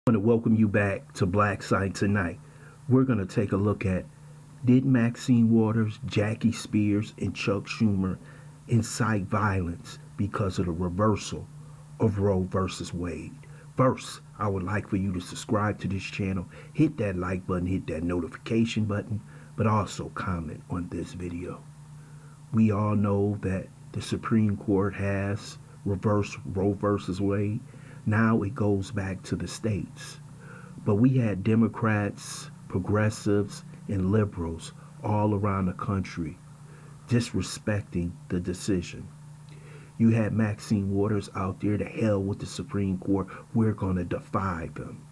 I want to welcome you back to BLACKSITE tonight. We're going to take a look at, did Maxine Waters, Jackie Spears, and Chuck Schumer incite violence because of the reversal of Roe versus Wade? First, I would like for you to subscribe to this channel, hit that like button, hit that notification button, but also comment on this video. We all know that the Supreme Court has reversed Roe versus Wade. Now it goes back to the states. But we had Democrats, progressives, and liberals all around the country disrespecting the decision. You had Maxine Waters out there, to hell with the Supreme Court, we're going to defy them.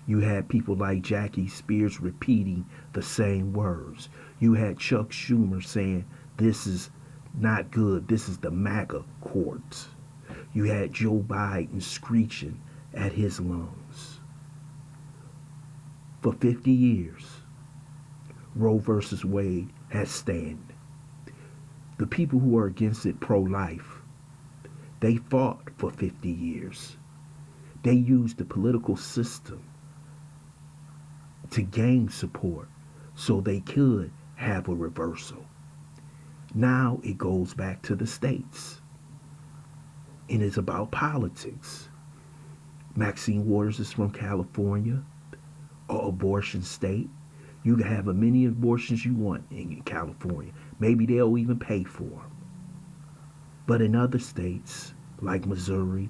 You had people like Jackie Spears repeating the same words. You had Chuck Schumer saying, this is not good, this is the MAGA courts. You had Joe Biden screeching at his lungs. For 50 years, Roe versus Wade has stand. The people who are against it, pro-life, they fought for 50 years. They used the political system to gain support so they could have a reversal. Now it goes back to the states. And it's about politics. Maxine Waters is from California, an abortion state. You can have as many abortions you want in California. Maybe they'll even pay for them. But in other states, like Missouri,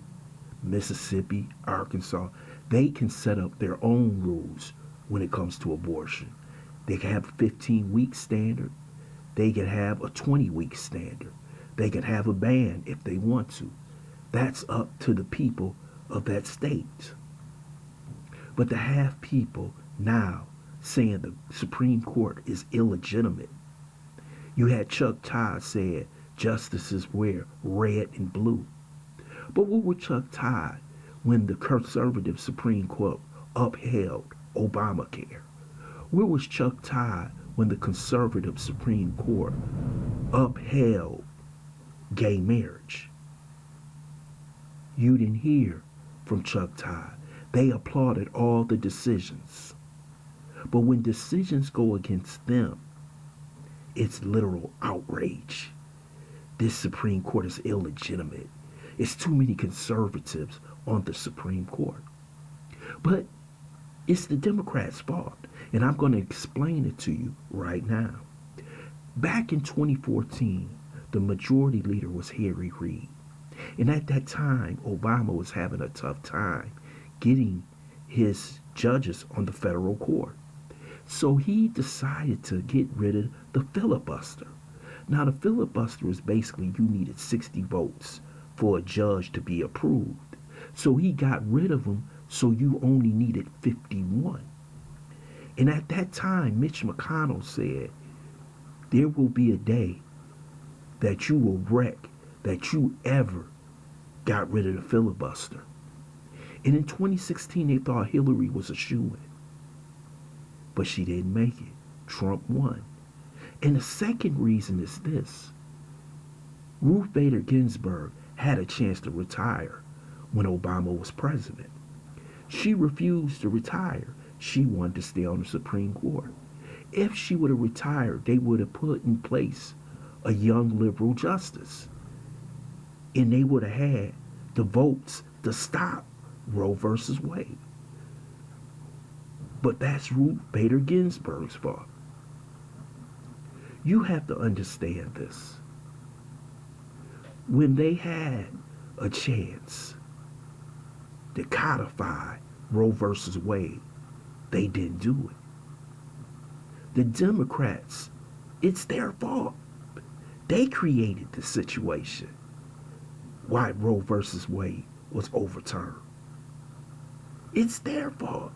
Mississippi, Arkansas, they can set up their own rules when it comes to abortion. They can have a 15-week standard. They can have a 20-week standard. They can have a ban if they want to. That's up to the people of that state. But to have people now saying the Supreme Court is illegitimate. You had Chuck Todd said justices wear red and blue. But what was Chuck Todd when the conservative Supreme Court upheld Obamacare? Where was Chuck Todd when the conservative Supreme Court upheld gay marriage? You didn't hear from Chuck Todd. They applauded all the decisions. But when decisions go against them, it's literal outrage. This Supreme Court is illegitimate. It's too many conservatives on the Supreme Court. But it's the Democrats' fault. And I'm going to explain it to you right now. Back in 2014, the majority leader was Harry Reid. And at that time, Obama was having a tough time getting his judges on the federal court. So he decided to get rid of the filibuster. Now, the filibuster is basically you needed 60 votes for a judge to be approved. So he got rid of them, so you only needed 51. And at that time, Mitch McConnell said, there will be a day that you will wreck that you ever got rid of the filibuster. And in 2016, they thought Hillary was a shoo-in. But she didn't make it. Trump won. And the second reason is this. Ruth Bader Ginsburg had a chance to retire when Obama was president. She refused to retire. She wanted to stay on the Supreme Court. If she would have retired, they would have put in place a young liberal justice. And they would have had the votes to stop Roe versus Wade. But that's Ruth Bader Ginsburg's fault. You have to understand this. When they had a chance to codify Roe versus Wade, they didn't do it. The Democrats, it's their fault. They created the situation why Roe versus Wade was overturned. It's their fault.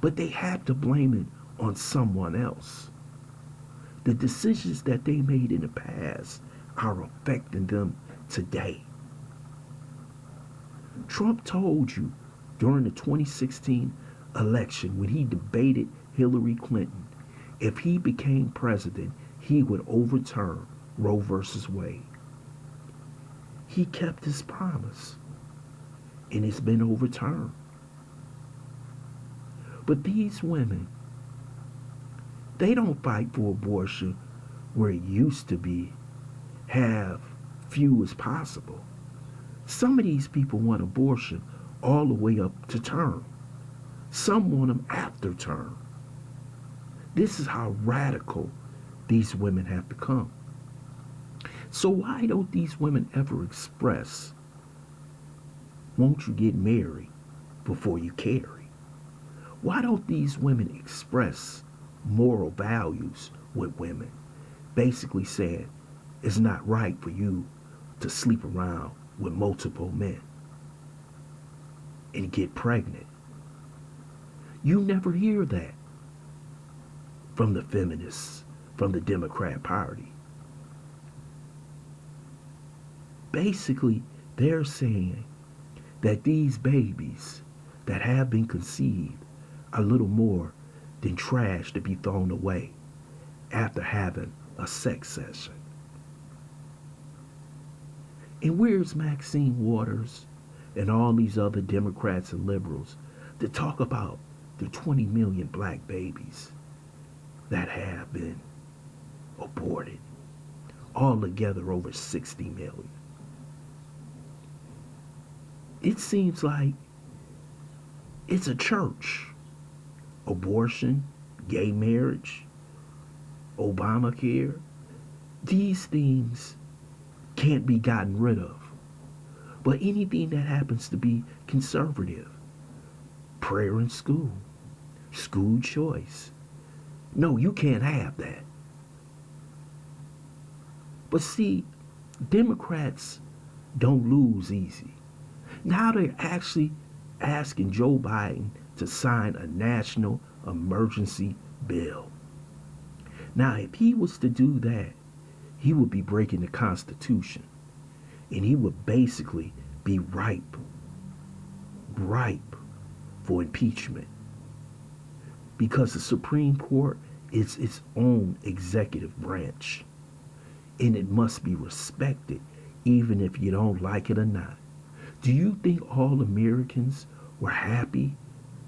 But they have to blame it on someone else. The decisions that they made in the past are affecting them today. Trump told you during the 2016 election when he debated Hillary Clinton, if he became president, he would overturn Roe versus Wade. He kept his promise, and it's been overturned. But these women, they don't fight for abortion where it used to be, have few as possible. Some of these people want abortion all the way up to term. Some want them after term. This is how radical these women have become. So why don't these women ever express, won't you get married before you carry? Why don't these women express moral values with women? Basically saying it's not right for you to sleep around with multiple men and get pregnant. You never hear that from the feminists, from the Democrat Party. Basically, they're saying that these babies that have been conceived are little more than trash to be thrown away after having a sex session. And where's Maxine Waters and all these other Democrats and liberals to talk about the 20 million black babies that have been aborted? Altogether over 60 million. It seems like it's a church. Abortion, gay marriage, Obamacare, these things can't be gotten rid of. But anything that happens to be conservative, prayer in school, school choice, no, you can't have that. But see, Democrats don't lose easy. Now they're actually asking Joe Biden to sign a national emergency bill. Now, if he was to do that, he would be breaking the Constitution. And he would basically be ripe for impeachment. Because the Supreme Court is its own executive branch. And it must be respected, even if you don't like it or not. Do you think all Americans were happy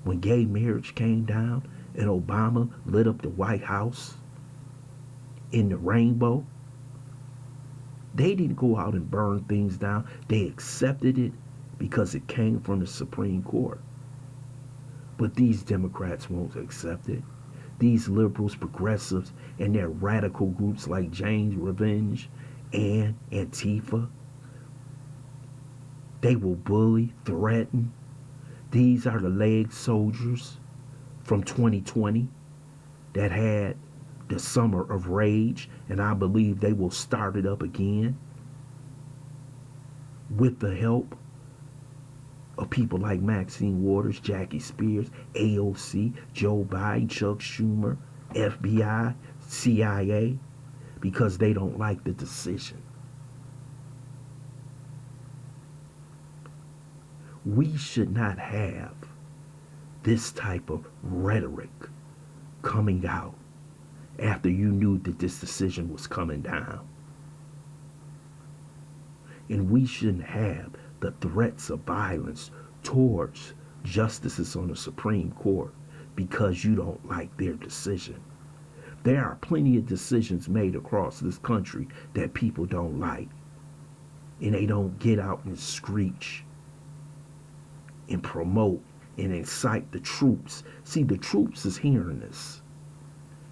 when gay marriage came down and Obama lit up the White House in the rainbow? They didn't go out and burn things down. They accepted it because it came from the Supreme Court. But these Democrats won't accept it. These liberals, progressives, and their radical groups like Jane's Revenge and Antifa, they will bully, threaten. These are the leg soldiers from 2020 that had the summer of rage, and I believe they will start it up again with the help of people like Maxine Waters, Jackie Spears, AOC, Joe Biden, Chuck Schumer, FBI, CIA, because they don't like the decision. We should not have this type of rhetoric coming out after you knew that this decision was coming down. And we shouldn't have the threats of violence towards justices on the Supreme Court because you don't like their decision. There are plenty of decisions made across this country that people don't like. And they don't get out and screech and promote and incite the troops. See, the troops is hearing this.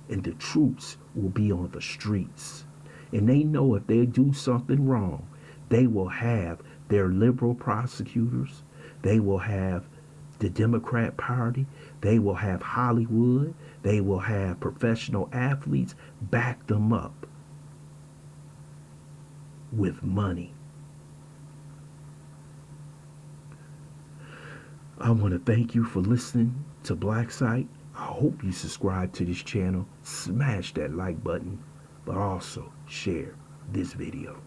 And the troops will be on the streets. And they know if they do something wrong, they will have their liberal prosecutors. They will have the Democrat Party. They will have Hollywood. They will have professional athletes back them up with money. I want to thank you for listening to BLACKSITE. I hope you subscribe to this channel, smash that like button, but also share this video.